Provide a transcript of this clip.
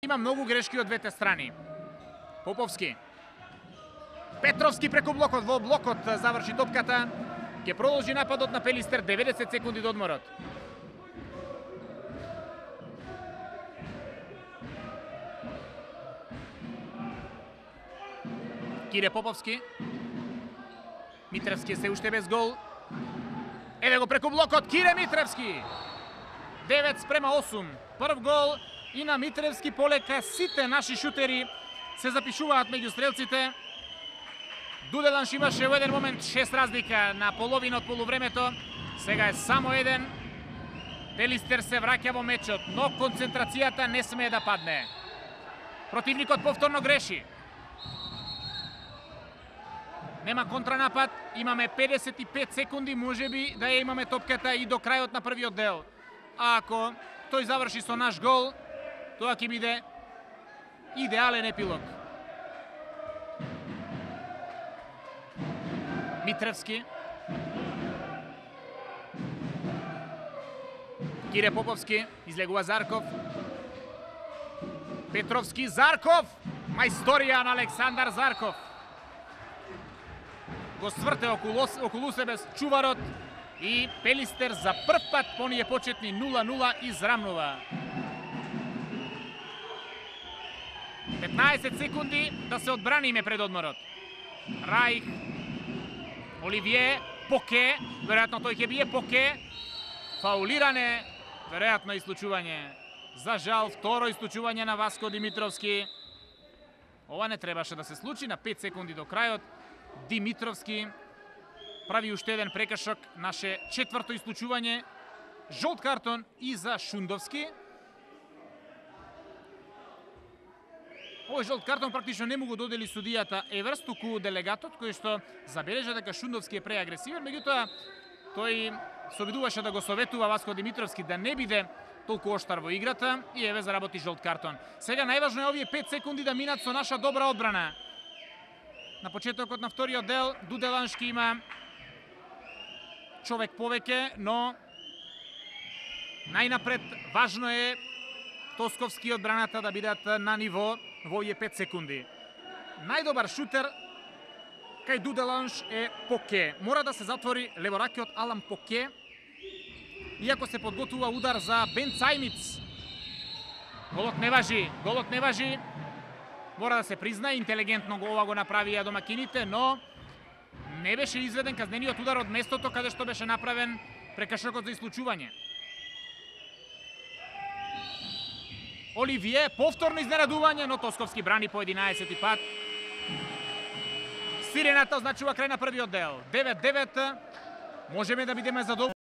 Има многу грешки од двете страни. Поповски. Петровски преку блокот, во блокот заврши топката. Ќе продолжи нападот на Пелистер, 90 секунди до одморот. Кире Поповски. Митревски се уште без гол. Еве го преку блокот, Кире Митревски. 9:8. Прв гол и на Митревски. Полека сите наши шутери се запишуваат меѓу стрелците. Дуделанш имаше во еден момент 6 разлика на половина од полувремето. Сега е само еден. Пелистер се враќа во мечот, но концентрацијата не смее да падне. Противникот повторно греши. Нема контранапад, имаме 55 секунди, можеби да ја имаме топката и до крајот на првиот дел. А ако тој заврши со наш гол, тоа ќе биде идеален епилог. Митревски. Кире Поповски, излегува Зарков. Петровски, Зарков! Мајсторија на Александар Зарков. Го сврте околу себе чуварот и Пелистер за прв пат по оние почетни 0-0 израмнува. 15 секунди да се одбраниме пред одморот. Рајх, Оливие, Поке, веројатно тој ќе бие Поке. Фаулиране, веројатно исклучување. За жал, второ исклучување на Васко Димитровски. Ова не требаше да се случи на 5 секунди до крајот. Димитровски прави уште еден прекршок, наше четврто исклучување. Жолт картон и за Шундовски. Овој жолт картон практично не му го додели судијата Еверс, туку делегатот кој што забележа дека Шундовски е преагресивен, меѓутоа тој се обидуваше да го советува Васко Димитровски да не биде толку оштар во играта и еве заработи жолт картон. Сега најважно е овие 5 секунди да минат со наша добра одбрана. На почетокот на вториот дел Дуделаншки има човек повеќе, но најнапред важно е Тосковски и одбраната да бидат на ниво во овие 5 секунди. Најдобар шутер кај Дуделанш е Поке. Мора да се затвори леворакиот Алан Поке, иако се подготвува удар за Бен Цајмиц. Голот не важи. Мора да се признае, интелигентно ова го направија домакините, но не беше изведен казнениот удар од местото каде што беше направен прекршокот за исклучување. Оливие, повторно изненадување, но Тосковски брани по 11 пат. Сирената означува крај на првиот дел. 9-9, можеме да бидеме задоволни.